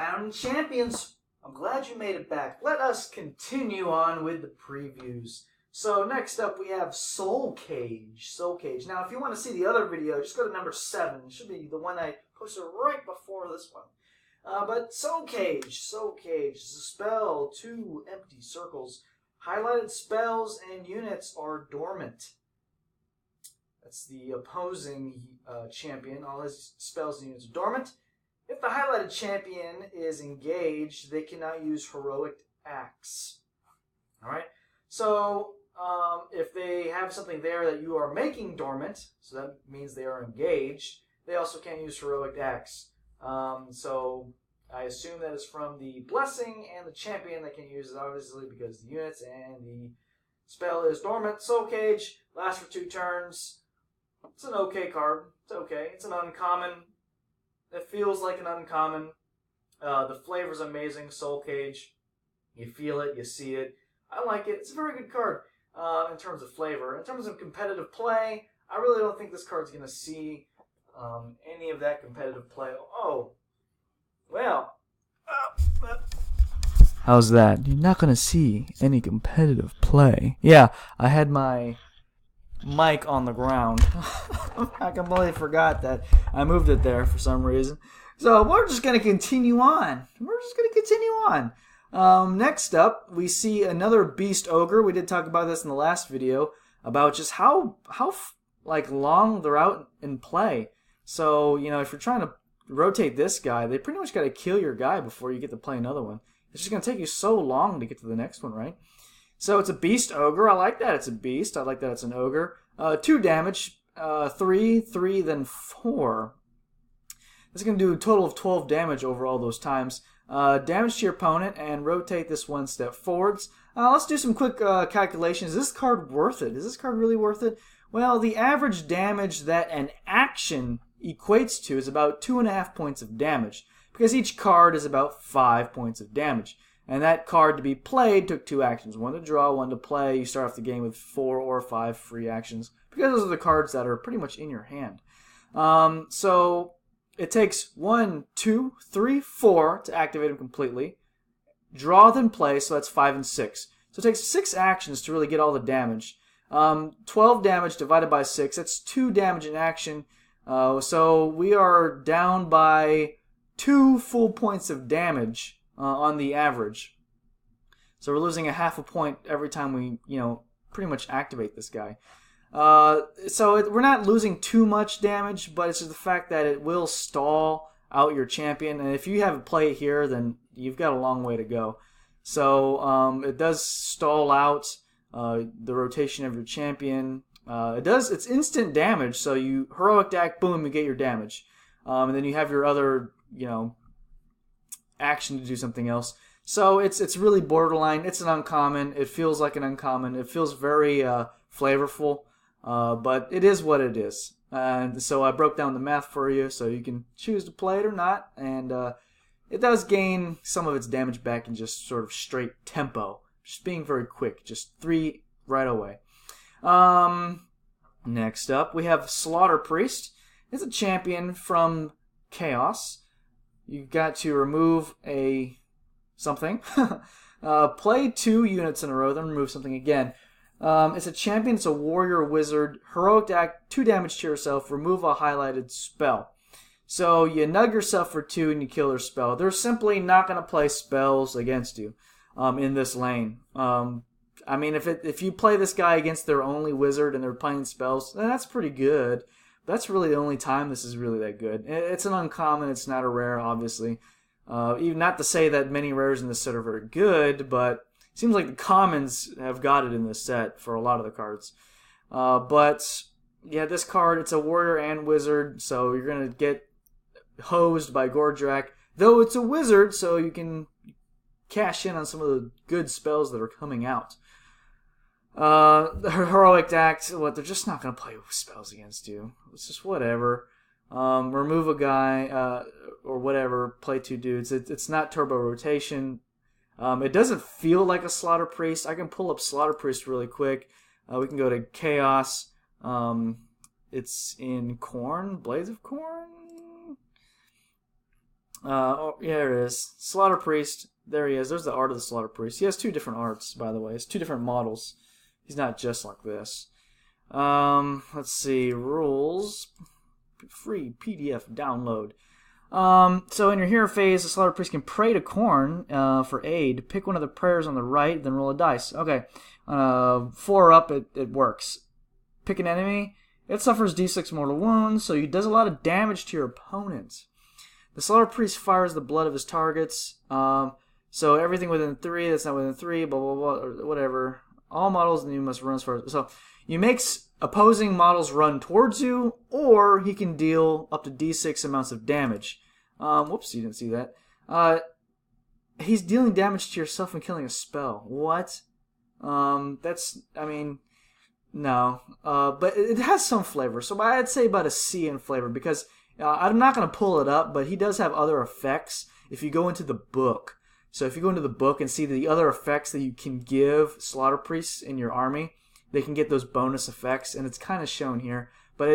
Founding Champions, I'm glad you made it back. Let us continue on with the previews. So next up we have Soul Cage. Soul Cage. Now if you want to see the other video, just go to number 7. It should be the one I posted right before this one. But Soul Cage. Soul Cage is a spell, 2 empty circles. Highlighted spells and units are dormant. That's the opposing champion. All his spells and units are dormant. If the highlighted champion is engaged, they cannot use heroic acts. Alright? So, if they have something there that you are making dormant, so that means they are engaged, they also can't use heroic acts. So, I assume that is from the blessing and the champion that can use it, obviously, because the units and the spell is dormant. Soul Cage lasts for 2 turns. It's an okay card. It's okay. It's an uncommon. It feels like an uncommon. The flavor's amazing. Soul Cage. You feel it. You see it. I like it. It's a very good card in terms of flavor. In terms of competitive play, I really don't think this card's going to see any of that competitive play. Oh. Well. How's that? You're not going to see any competitive play. Yeah, I had my mic on the ground. I completely forgot that I moved it there for some reason. So we're just going to continue on. Next up, we see another Beast Ogre. We did talk about this in the last video about just how long they're out in play. So, if you're trying to rotate this guy, they pretty much got to kill your guy before you get to play another one. It's just going to take you so long to get to the next one, right? So it's a Beast Ogre. I like that it's a beast. I like that it's an ogre. 2 damage, 3, then 4. This is going to do a total of 12 damage over all those times. Damage to your opponent and rotate this 1 step forwards. Let's do some quick calculations. Is this card worth it? Is this card really worth it? Well, the average damage that an action equates to is about 2.5 points of damage, because each card is about 5 points of damage. And that card to be played took 2 actions. 1 to draw, 1 to play. You start off the game with 4 or 5 free actions, because those are the cards that are pretty much in your hand. So it takes 1, 2, 3, 4 to activate them completely. Draw, then play, so that's 5 and 6. So it takes 6 actions to really get all the damage. 12 damage divided by 6, that's 2 damage in action. So we are down by 2 full points of damage on the average. So we're losing a half a point every time we, pretty much activate this guy. We're not losing too much damage, but it's just the fact that it will stall out your champion. And if you have a play here, then you've got a long way to go. So it does stall out the rotation of your champion. It's instant damage, so you heroic act, boom, you get your damage. And then you have your other, action to do something else. So it's really borderline. It's an uncommon. It feels like an uncommon. It feels very flavorful, but it is what it is. And so I broke down the math for you, so you can choose to play it or not. And it does gain some of its damage back in just sort of straight tempo, just being very quick, just 3 right away. Next up, we have Slaughter Priest. It's a champion from Chaos. You've got to remove something. Play 2 units in a row, then remove something again. It's a champion. It's a warrior wizard. Heroic act, 2 damage to yourself. Remove a highlighted spell. So you nug yourself for 2 and you kill their spell. They're simply not going to play spells against you in this lane. If you play this guy against their only wizard and they're playing spells, then that's pretty good. That's really the only time this is really that good. It's an uncommon. It's not a rare, obviously. Even not to say that many rares in this set are very good, but it seems like the commons have got it in this set for a lot of the cards. But yeah, this card, it's a warrior and wizard, so you're going to get hosed by Gordrak. Though it's a wizard, so you can cash in on some of the good spells that are coming out. The heroic act, they're just not going to play spells against you. It's just whatever. Remove a guy, or whatever, play 2 dudes. It's not turbo rotation. It doesn't feel like a Slaughter Priest. I can pull up Slaughter Priest really quick. We can go to Chaos. It's in Khorne, Blades of Khorne. Oh, yeah, there it is. Slaughter Priest. There he is. There's the art of the Slaughter Priest. He has two different arts, by the way. It's two different models. He's not just like this. Let's see. Rules. Free PDF download. So in your hero phase, the Slaughter Priest can pray to Khorne for aid. Pick one of the prayers on the right, then roll a dice. Okay. 4 up, it works. Pick an enemy. It suffers d6 mortal wounds, so it does a lot of damage to your opponent. The Slaughter Priest fires the blood of his targets. So everything within 3 that's not within 3, blah, blah, blah, or whatever. All models you must run as far as... So you make opposing models run towards you, or he can deal up to d6 amounts of damage. Whoops, you didn't see that. He's dealing damage to yourself and killing a spell. What? That's... I mean... No. But it has some flavor. So I'd say about a C in flavor, because... I'm not going to pull it up, but he does have other effects if you go into the book. So if you go into the book and see the other effects that you can give Slaughter Priests in your army, they can get those bonus effects, and it's kind of shown here. But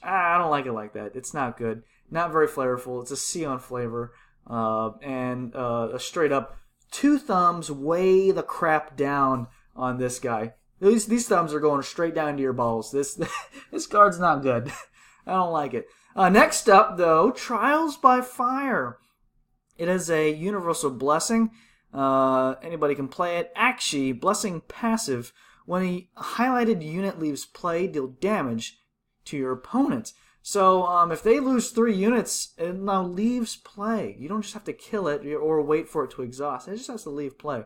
I don't like it like that. It's not good. Not very flavorful. It's a C on flavor. And a straight up 2 thumbs way the crap down on this guy. These thumbs are going straight down to your balls. This card's not good. I don't like it. Next up, though, Trials by Fire. It is a universal blessing. Anybody can play it. Actually, blessing passive. When a highlighted unit leaves play, deal damage to your opponent. So if they lose 3 units, it now leaves play. You don't just have to kill it or wait for it to exhaust. It just has to leave play.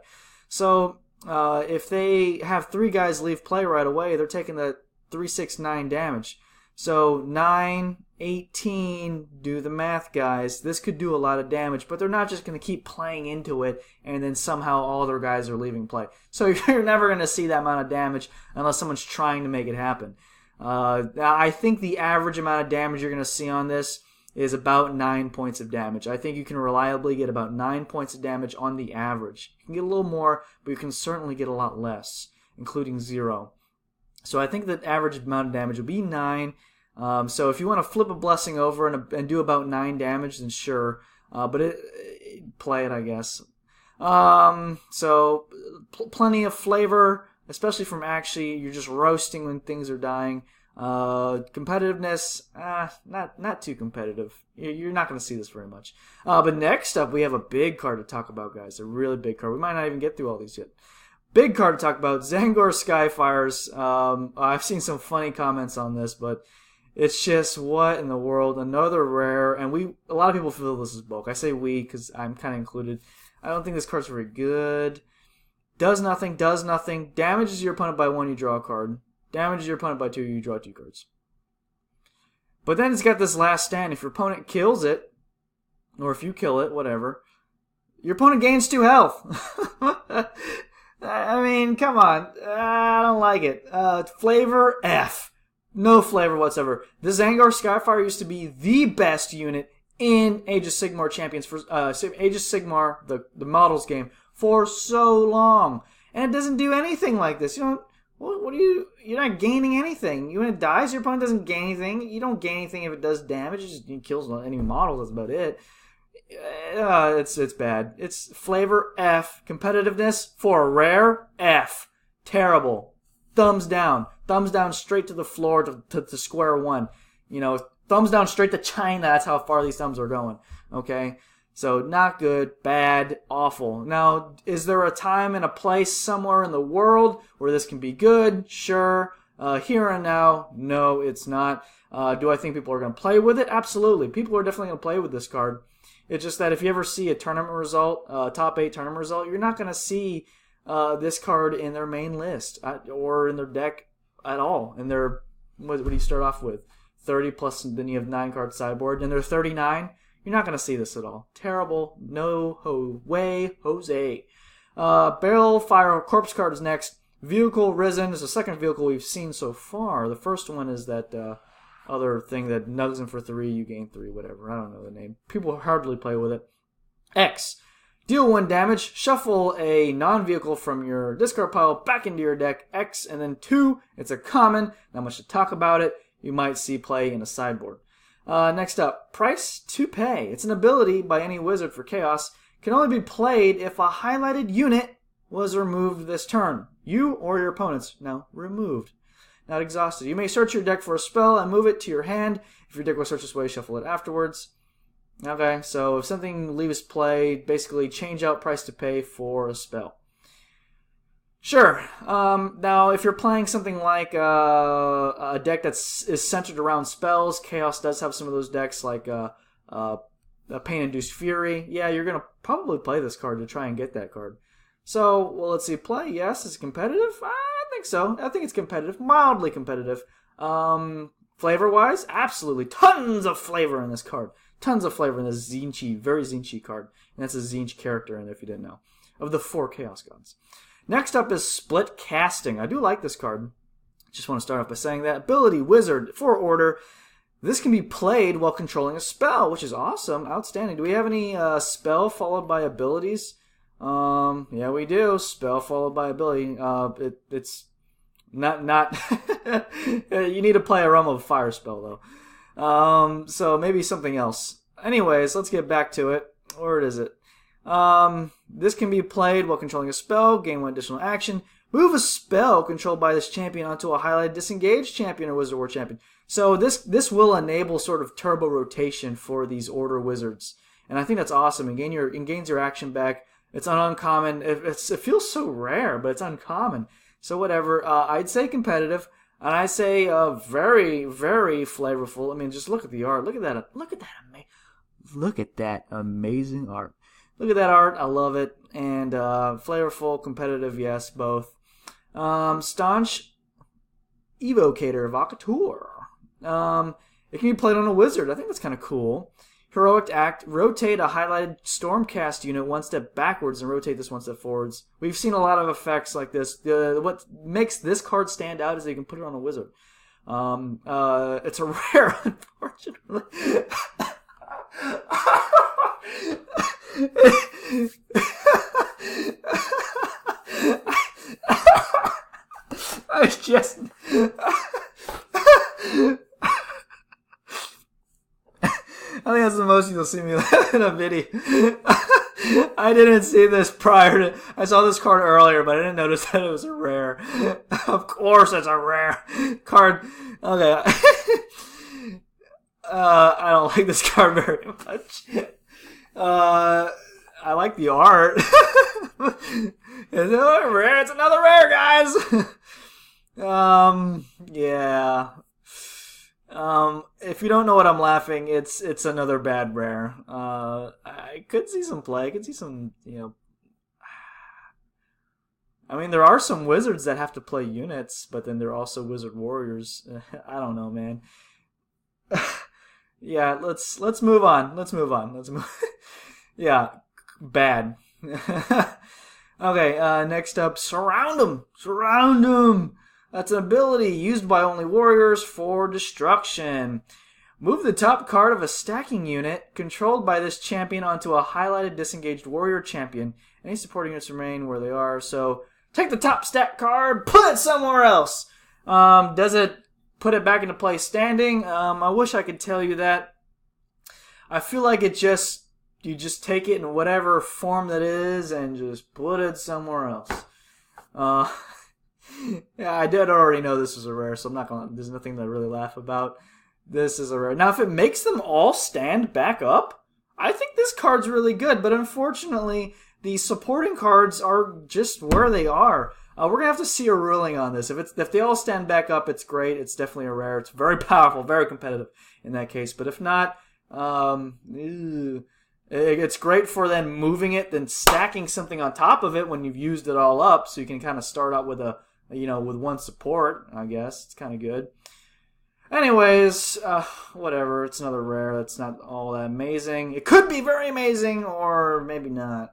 So if they have 3 guys leave play right away, they're taking the 3, 6, 9 damage. So 9, 18, do the math, guys. This could do a lot of damage, but they're not just going to keep playing into it and then somehow all their guys are leaving play. So you're never going to see that amount of damage unless someone's trying to make it happen. I think the average amount of damage you're going to see on this is about 9 points of damage. I think you can reliably get about 9 points of damage on the average. You can get a little more, but you can certainly get a lot less, including 0. So I think the average amount of damage will be 9. So if you want to flip a blessing over and do about 9 damage, then sure. But play it, I guess. So plenty of flavor, especially from actually you're just roasting when things are dying. Competitiveness, not too competitive. You're not going to see this very much. But next up, we have a big card to talk about, guys. A really big card. We might not even get through all these yet. Big card to talk about, Zangor Skyfires. I've seen some funny comments on this, but it's just, what in the world? Another rare, and a lot of people feel this is bulk. I say we because I'm kind of included. I don't think this card's very good. Does nothing. Damages your opponent by 1, you draw a card. Damages your opponent by 2, you draw 2 cards. But then it's got this last stand. If your opponent kills it, or if you kill it, whatever, your opponent gains 2 health. I mean, come on. I don't like it. Flavor, F. No flavor whatsoever. The Zangor Skyfire used to be the best unit in Age of Sigmar Champions, for Age of Sigmar, the models game, for so long. And it doesn't do anything like this. You don't... What do you... You're not gaining anything. When it dies, your opponent doesn't gain anything. You don't gain anything if it does damage. It kills any models. That's about it. It's bad. It's flavor, F. Competitiveness, for a rare, F. Terrible. Thumbs down. Thumbs down straight to the floor to square one. You know, thumbs down straight to China. That's how far these thumbs are going. Okay? So, not good, bad, awful. Now, is there a time and a place somewhere in the world where this can be good? Sure. Here and now, no, it's not. Do I think people are going to play with it? Absolutely. People are definitely going to play with this card. It's just that if you ever see a tournament result, top 8 tournament result, you're not going to see this card in their main list or in their deck at all. And they're, what do you start off with? 30 plus, then you have 9 card sideboard, and they're 39. You're not going to see this at all. Terrible. No way, Jose. Barrel Fire Corpse card is next. Vehicle Risen is the second vehicle we've seen so far. The first one is that other thing that nugs him for 3, you gain 3, whatever. I don't know the name. People hardly play with it. X. Deal 1 damage. Shuffle a non-vehicle from your discard pile back into your deck. X. And then 2. It's a common. Not much to talk about it. You might see play in a sideboard. Next up, Price to Pay. It's an ability by any wizard for Chaos. Can only be played if a highlighted unit was removed this turn. You or your opponents. Now, removed. Not exhausted. You may search your deck for a spell and move it to your hand. If your deck was searched this way, shuffle it afterwards. Okay, so if something leaves play, basically change out Price to Pay for a spell. Sure. Now, if you're playing something like a deck is centered around spells, Chaos does have some of those decks like a Pain-Induced Fury. Yeah, you're going to probably play this card to try and get that card. So, well, let's see. Play, yes. Is it competitive? I think so. I think it's competitive. Mildly competitive. Flavor-wise, absolutely. Tons of flavor in this card. Tons of flavor in this Zinchi, very Zinchi card. And that's a Zinch character in it, if you didn't know. Of the 4 Chaos Gods. Next up is Split Casting. I do like this card. Just want to start off by saying that. Ability, Wizard, 4 order. This can be played while controlling a spell, which is awesome. Outstanding. Do we have any spell followed by abilities? Yeah, we do. Spell followed by ability. It's not you need to play a Realm of Fire spell, though. So maybe something else. Anyways, let's get back to it. Where is it? This can be played while controlling a spell, gain 1 additional action, move a spell controlled by this champion onto a highlighted disengaged champion or wizard war champion. So this will enable sort of turbo rotation for these order wizards. And I think that's awesome. And gains your action back. It's an uncommon. It feels so rare, but it's uncommon. So whatever. I'd say competitive. And I say very, very flavorful. I mean, just look at the art. Look at that. Look at that amazing art. Look at that art. I love it. And flavorful, competitive, yes, both. Staunch Evocator, Evocateur. It can be played on a wizard. I think that's kind of cool. Heroic Act. Rotate a highlighted Stormcast unit 1 step backwards and rotate this 1 step forwards. We've seen a lot of effects like this. What makes this card stand out is that you can put it on a wizard. It's a rare, unfortunately. I just I think that's the most you'll see me laugh in a video. I didn't see this prior to... I saw this card earlier, but I didn't notice that it was a rare. Of course it's a rare card. Okay. I don't like this card very much. I like the art. It's another rare. It's another rare, guys. Yeah. If you don't know what I'm laughing, it's another bad rare. I could see some play. I could see some, I mean, there are some wizards that have to play units, but then there are also wizard warriors. I don't know, man. Yeah, let's move on. Let's move. Yeah, bad. Okay, next up, Surround 'em. Surround 'em. That's an ability used by only warriors for destruction. Move the top card of a stacking unit controlled by this champion onto a highlighted disengaged warrior champion. Any supporting units remain where they are. So take the top stack card, put it somewhere else. Does it put it back into play standing? I wish I could tell you that. I feel like you just take it in whatever form that is and just put it somewhere else. Yeah, I did already know this was a rare, so there's nothing to really laugh about. This is a rare. Now, if it makes them all stand back up, I think this card's really good, but unfortunately, the supporting cards are just where they are. We're going to have to see a ruling on this. If they all stand back up, it's great. It's definitely a rare. It's very powerful, very competitive in that case. But if not, it's great for then moving it, then stacking something on top of it when you've used it all up, so you can kind of start out with with 1 support, I guess. It's kind of good. Anyways, whatever. It's another rare. That's not all that amazing. It could be very amazing, or maybe not.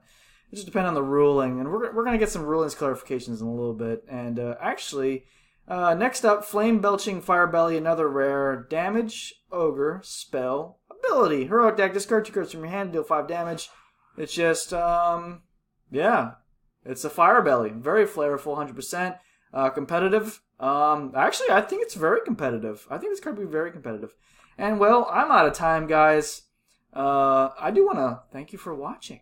It just depends on the ruling. And we're going to get some rulings clarifications in a little bit. And actually, next up, Flame Belching Fire Belly, another rare. Damage, Ogre, Spell, Ability. Heroic Deck, discard 2 cards from your hand, deal 5 damage. It's just, yeah. It's a Fire Belly. Very flavorful, 100%. Competitive. Actually, I think it's very competitive. I think this card will be very competitive. And well, I'm out of time, guys. I do want to thank you for watching.